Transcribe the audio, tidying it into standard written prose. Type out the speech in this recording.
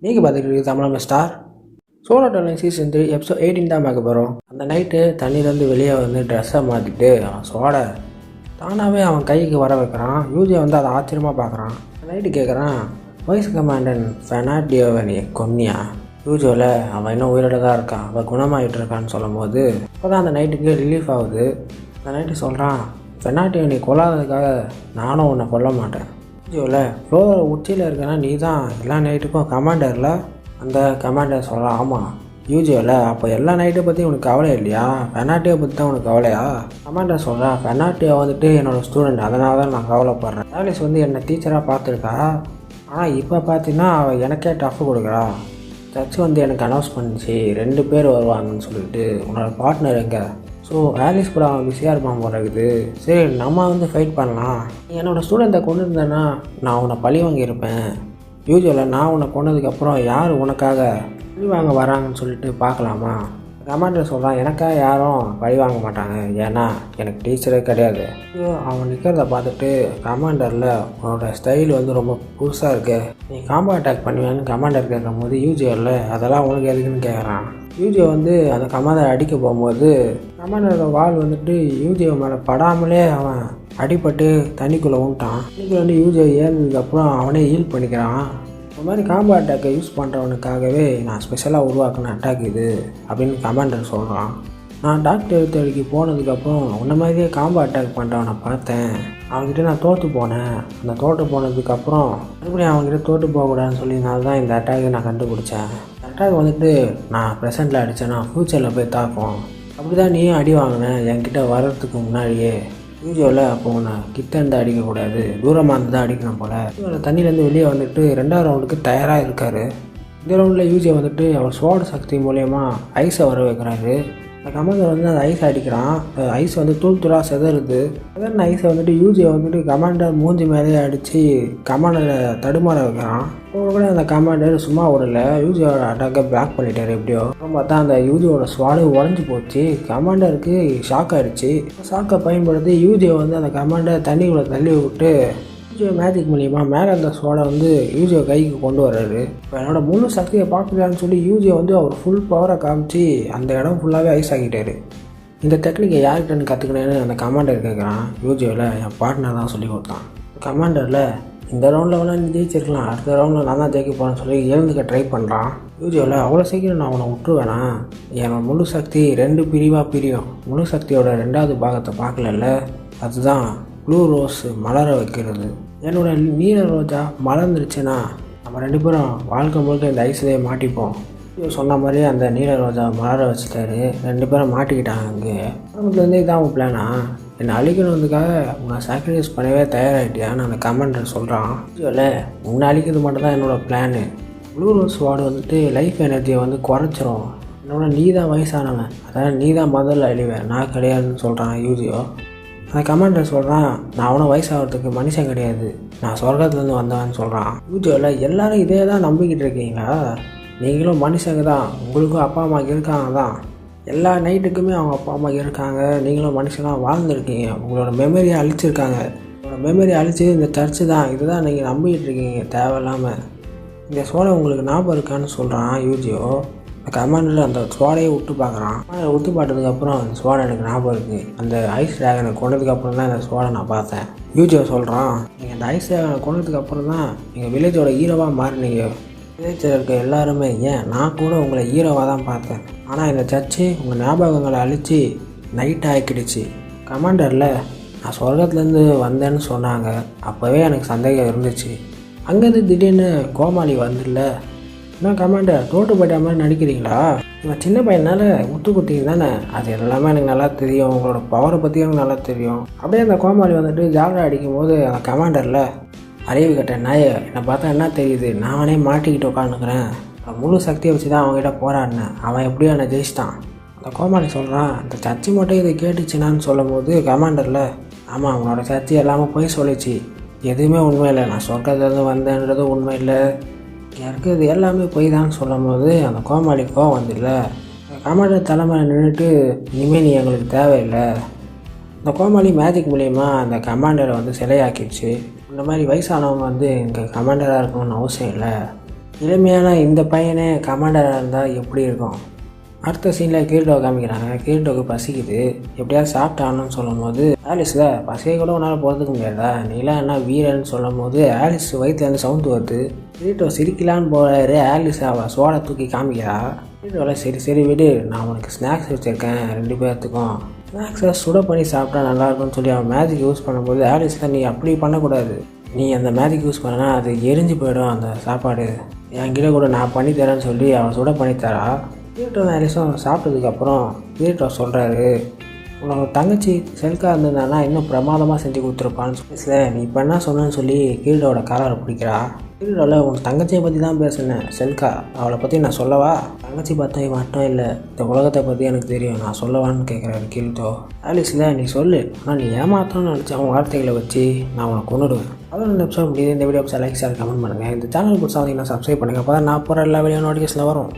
நீங்கள் பார்த்துக்கிட்டு Tamil star solo travelling season 3 episode 18 தான் பார்க்க போகிறோம். அந்த நைட்டு தண்ணியிலேருந்து வெளியே வந்து ட்ரெஸ்ஸை மாற்றிட்டு அவன் சோடை தானாகவே அவன் கைக்கு வர வைக்கிறான். யூஜியை வந்து அதை ஆச்சரியமாக பார்க்குறான். நைட்டு கேட்குறான், வைஸ் கமாண்டன் ஃபெனாட்டியோவை நீ கொன்னியா? யூஜுவில் அவன் இன்னும் உயிரோட தான் இருக்கான், அவன் குணமாகிட்டு இருக்கான்னு சொல்லும் போது இப்போ தான் அந்த நைட்டுக்கு ரிலீஃப் ஆகுது. அந்த நைட்டு சொல்கிறான், ஃபெனாட்டியோ நீ கொல்லாததுக்காக நானும் உன்னை கொல்ல மாட்டேன். யூஜுவில் ஃப்ளோர் உச்சியில் இருக்கனா நீ தான் எல்லா நைட்டுக்கும் கமாண்டரில். அந்த கமாண்டர் சொல்கிறான், ஆமாம் யூஜுவில் அப்போ எல்லா நைட்டை பற்றி உனக்கு கவலை இல்லையா? ஃபெனாட்டியோ பற்றி தான் உனக்கு கவலையா? கமாண்டர் சொல்கிறான், ஃபெனாட்டியோ வந்துட்டு என்னோடய ஸ்டூடெண்ட், அதனால தான் நான் கவலைப்படுறேன். ஆலிஸ் வந்து என்னை டீச்சராக பார்த்துருக்கா, ஆனால் இப்போ பார்த்தீங்கன்னா அவள் எனக்கே டஃப் கொடுக்குறா. சர்ச் வந்து எனக்கு அனௌன்ஸ் பண்ணிச்சு 2 பேர் வருவாங்கன்னு சொல்லிட்டு. உன்னோட பார்ட்னர் எங்கே? ஸோ ஆலிஸ் கூட அவன் பிஸியாக இருப்பான் போல இருக்குது. சரி நம்ம வந்து ஃபைட் பண்ணலாம். நீ என்னோடய ஸ்டூடெண்ட்டை கொண்டு இருந்தேன்னா நான் உன்னை பழி வாங்கியிருப்பேன். யூஜுவலாக நான் உன்னை கொண்டதுக்கப்புறம் யார் உனக்காக பழி வாங்க வராங்கன்னு சொல்லிட்டு பார்க்கலாமா? கமாண்டர் சொல்கிறான், எனக்காக யாரும் பழி வாங்க மாட்டாங்க, ஏன்னா எனக்கு டீச்சரே கிடையாது. அவன் நிற்கிறத பார்த்துட்டு கமாண்டரில் உன்னோட ஸ்டைல் வந்து ரொம்ப புதுசாக இருக்கு, நீ காம்போ அட்டாக் பண்ணுவேன்னு கமாண்டர் கேட்கும் போது யூஜியில் அதெல்லாம் உனக்கு எதுக்குன்னு கேட்குறான். யூஜியை வந்து அந்த கமாண்டர் அடிக்க போகும்போது கமாண்டரோட வால் வந்துட்டு யூஜியை மேலே படாமலே அவன் அடிபட்டு தண்ணிக்குள்ளே விட்டான். தண்ணிக்குள்ளே வந்து யூஜியை ஏறினதுக்கப்புறம் அவனே ஹீல் பண்ணிக்கிறான். இந்த மாதிரி காம்போ அட்டாக்கை யூஸ் பண்ணுறவனுக்காகவே நான் ஸ்பெஷலாக உருவாக்கின அட்டாக் இது அப்படின்னு கமாண்டர் சொல்கிறான். நான் டாக்டர் தேடிக்கு போனதுக்கப்புறம் உன்ன மாதிரியே காம்போ அட்டாக் பண்ணுறவனை பார்த்தேன், அவன்கிட்ட நான் தோற்று போனேன். அந்த தோற்று போனதுக்கப்புறம் மறுபடியும் அவன்கிட்ட தோற்று போகக்கூடாதுன்னு சொல்லினால தான் இந்த அட்டாக்கை நான் கண்டுபிடிச்சேன். இந்த அட்டாக் வந்துட்டு நான் ப்ரெசென்ட்டில் அடித்தேன்னா ஃப்யூச்சரில் போய் தாக்கும். அப்படி தான் நீயும் அடி வாங்கினேன் என்கிட்ட வர்றதுக்கு முன்னாடியே. யூஜுவலில் அப்போ உன்னை கிட்ட இருந்து அடிக்கக்கூடாது, தூரமாக இருந்து தான் அடிக்கணும் போல். யூஜுவலில் தண்ணியிலேருந்து வெளியே வந்துட்டு 2ஆவது ரவுண்டுக்கு தயாராக இருக்கார். இந்த ரவுண்டில் யூஜியை வந்துட்டு அவர் ஸ்வாட் சக்தி மூலயமா ஐஸை வர வைக்கிறாரு. அந்த கமாண்டர் வந்து அந்த ஐஸை அடிக்கிறான். ஐஸ் வந்து தூள் தூளாக செதறுது. செதறின ஐஸை வந்துட்டு யூஜியை வந்துட்டு கமாண்டர் மூஞ்சி மேலேயே அடித்து கமாண்டரை தடுமாற வைக்கிறான். கூட அந்த கமாண்டர் சும்மா விடல, யூஜியோட அட்டாக்கை பிளாக் பண்ணிட்டார். எப்படியோ பார்த்தா அந்த யூஜியோட ஸ்வாடு உடஞ்சி போச்சு. கமாண்டருக்கு ஷாக் ஆகிடுச்சு. ஷாக்கை பயன்படுத்தி யூஜியை வந்து அந்த கமாண்டர் தண்ணிக்குள்ளே தள்ளி விட்டு யூஜியோ மேஜிக் மூலியமாக மேலே அந்த ஸ்வாடை வந்து யூஜியோ கைக்கு கொண்டு வர்றாரு. இப்போ என்னோட முழு சக்தியை பார்க்கலான்னு சொல்லி யூஜியோ வந்து அவர் ஃபுல் பவரை காமிச்சு அந்த இடம் ஃபுல்லாகவே ஐஸ் ஆகிட்டார். இந்த டெக்னிக்கை யார்கிட்டன்னு கற்றுக்கினேன்னு அந்த கமாண்டர் கேட்குறான். யூஜியோவில் என் பார்ட்னர் தான் சொல்லி கொடுத்தான். கமாண்டரில் இந்த ரவுண்டில் வேணா நீ ஜெயிச்சிருக்கலாம், அடுத்த ரவுண்டில் நான் தான் ஜெயிக்க போகிறேன்னு சொல்லி எழுந்துக்க ட்ரை பண்ணுறான். யூஜியோவில் அவ்வளோ சீக்கிரம் நான் அவனை விட்டுருவேனா? என்னோட முழு சக்தி 2 பிரிவாக பிரியும். முழு சக்தியோட 2வது பாகத்தை பார்க்கல, அதுதான் ப்ளூ ரோஸ் மலர வைக்கிறது. என்னோட நீல ரோஜா மலர்ந்துருச்சுன்னா நம்ம 2 பேரும் வாழ்க்கை முழுக்க இந்த ஐஸ்லேயே மாட்டிப்போம். சொன்ன மாதிரி அந்த நீல ரோஜா மலர வச்சுட்டாரு. 2 பேரும் மாட்டிக்கிட்டாங்க. அங்கே ஆரம்பத்துலேருந்தே இதான் உன் பிளானா? என்னை அழிக்கணுன்றதுக்காக உன்னை சாக்ரிஃபைஸ் பண்ணவே தயாராகிட்டியான்னு அந்த கமாண்டர் சொல்கிறான். இல்லை, உன்னை அழிக்கிறது மட்டும் தான் என்னோடய பிளானு. ப்ளூ ரோஸ் வார்டு வந்துட்டு லைஃப் எனர்ஜியை வந்து குறைச்சிரும். என்னோட நீ தான் வயசானவன், அதாவது நீ தான் முதல்ல அழிவேன், நான் கிடையாதுன்னு சொல்கிறான் யூஜியோ. அந்த கமாண்டர் சொல்கிறான், நான் அவனும் வயசாகிறதுக்கு மனுஷன் கிடையாது, நான் சொர்க்கத்துலேருந்து வந்தவன்னு சொல்கிறான். யூஜியோவில் எல்லோரும் இதே தான் நம்பிக்கிட்டு இருக்கீங்களா? நீங்களும் மனுஷங்க தான், உங்களுக்கும் அப்பா அம்மா இருக்காங்க தான், எல்லா நைட்டுக்குமே அவங்க அப்பா அம்மா இருக்காங்க, நீங்களும் மனுஷனாக வாழ்ந்துருக்கீங்க. உங்களோட மெமரியை அழிச்சிருக்காங்க. உங்களோட மெமரியை அழிச்சு இந்த சர்ச்சு தான், இதுதான் நீங்கள் நம்பிக்கிட்டு இருக்கீங்க தேவையில்லாமல். இந்த சோடை உங்களுக்கு ஞாபகம் இருக்கான்னு சொல்கிறான் யூஜியோ. அந்த கமாண்டரில் அந்த ஸ்வாடையை விட்டு பார்க்குறான். விட்டு பார்த்ததுக்கப்புறம் அந்த ஸ்வாடை எனக்கு ஞாபகம் இருக்குது, அந்த ஐஸ் ட்ராகனை கொண்டதுக்கப்புறம் தான் இந்த ஸ்வாடை நான் பார்த்தேன். யூஜியோ சொல்கிறான், நீங்கள் அந்த ஐஸ் ட்ராகனை கொண்டதுக்கப்புறம் தான் நீங்கள் வில்லேஜோட ஹீரோவாக மாறினீங்க. வில்லேஜில் இருக்க எல்லாருமே, ஏன் நான் கூட உங்களை ஹீரோவாக தான் பார்த்தேன், ஆனால் இந்த சர்ச்சு உங்கள் ஞாபகங்களை அழித்து நைட் ஆக்கிடுச்சு. கமாண்டரில் நான் சொர்க்கத்துலேருந்து வந்தேன்னு சொன்னாங்க, அப்போவே எனக்கு சந்தேகம் இருந்துச்சு. அங்கேருந்து திடீர்னு கோமாளி வந்துடல. என்ன கமாண்டர் தோட்டு போயிட்ட மாதிரி நடிக்கிறீங்களா? இவன் சின்ன பையனால முத்து குத்திங்க தானே, அது எல்லாமே எனக்கு நல்லா தெரியும், உங்களோட பவரை பற்றி எனக்கு நல்லா தெரியும். அப்படியே அந்த கோமாளி வந்துட்டு ஜாலரா அடிக்கும் போது அந்த கமாண்டரில், அறிவு கட்ட நாயை, என்னை பார்த்தா என்ன தெரியுது, நானே மாட்டிக்கிட்டு உட்காந்துக்கிறேன், முழு சக்தியை வச்சு தான் அவங்ககிட்ட போராடினேன், அவன் எப்படியோ என்னை ஜெயிச்சிட்டான். அந்த கோமாளி சொல்கிறான், அந்த சர்ச்சு மட்டும் இதை கேட்டுச்சுனான்னு சொல்லும் போது கமாண்டரில், ஆமாம் உன்னோட சர்ச்சு எல்லாமே போய் சொல்லிச்சு, எதுவுமே உண்மை இல்லை, நான் சொர்க்கத்துலேருந்து வந்தேன்றது உண்மை இல்லை, இருக்கிறது எல்லாமே போய் தான் சொல்லும் போது அந்த கோமாளி கோவம் வந்துடல. கமாண்டர் தலைமையில் நின்றுட்டு, இனிமேல் நீ எங்களுக்கு தேவையில்லை. இந்த கோமாளி மேஜிக் மூலயமா அந்த கமாண்டரை வந்து சிலையாக்கிடுச்சு. இந்த மாதிரி வயசானவங்க வந்து எங்கள் கமாண்டராக இருக்கணும்னு அவசியம் இல்லை, இளமையான இந்த பையனே கமாண்டராக இருந்தால் எப்படி இருக்கும். அடுத்த சீனில் கிரீட்டோவை காமிக்கிறாங்க. கிரீட்டோவுக்கு பசிக்குது, எப்படியாவது சாப்பிட்டான்னு சொல்லும் போது ஆலிஸில் பசியை கூட உன்னால் போகிறதுக்கு முடியாதா, நீலாம் என்ன வீரன்னு சொல்லும் போது ஆலிஸ் வயிற்றுலேருந்து சவுண்டு வருது. கிரீட்டோ சிரிக்கலான்னு போகிறாரு. ஆலிஸ் அவள் சோடை தூக்கி காமிக்கிறா. கிரீட்டோவில் சரி விடு, நான் உனக்கு ஸ்நாக்ஸ் வச்சுருக்கேன் 2 பேர்த்துக்கும், ஸ்நாக்ஸை சுட பண்ணி சாப்பிட்டா நல்லாயிருக்கும்னு சொல்லி அவன் மேஜிக் யூஸ் பண்ணும்போது ஆலிஸில் நீ அப்படி பண்ணக்கூடாது, நீ அந்த மேஜிக் யூஸ் பண்ணனா அது எரிஞ்சு போயிடும் அந்த சாப்பாடு, என்கிட்ட கூட நான் பண்ணித்தரேன்னு சொல்லி அவன் சுட பண்ணித்தரா. கிரீட்டோ ஆலிஸும் சாப்பிட்டதுக்கப்புறம் கிரீட்டோ சொல்கிறாரு, உனக்கு தங்கச்சி செல்கா இருந்ததுனா இன்னும் பிரமாதமாக செஞ்சு கொடுத்துருப்பான்னு சொல்லி நீ இப்போ என்ன சொன்னேன்னு சொல்லி கிரீட்டோட காலரை பிடிக்கிறா. கிரீட்டோவில் உன் தங்கச்சியை பற்றி தான் பேசுனேன் செல்கா, அவளை பற்றி நான் சொல்லவா, தங்கச்சி பார்த்தா மட்டும் இல்லை இந்த உலகத்தை பற்றி எனக்கு தெரியும், நான் சொல்லவான்னு கேட்குறாரு கிரீட்டோ. ஆலிஸில் நீ சொல்லு, ஆனால் நீ ஏமாத்தணும்னு நினச்ச அவன் வார்த்தைகளை வச்சு நான் உனக்கு கொண்டுடுவேன். அதோட இந்த எபிசோட் முடியுது. இந்த வீடியோ லைக் ஷேர் கமெண்ட் பண்ணுங்கள். இந்த சேனல் புதுசாக வந்தீங்கன்னா சப்ஸ்கிரைப் பண்ணுங்கள். அப்போ தான் நான் போகிற எல்லா வீடியோ நோட்டிஃபிகேஷனில் வரும்.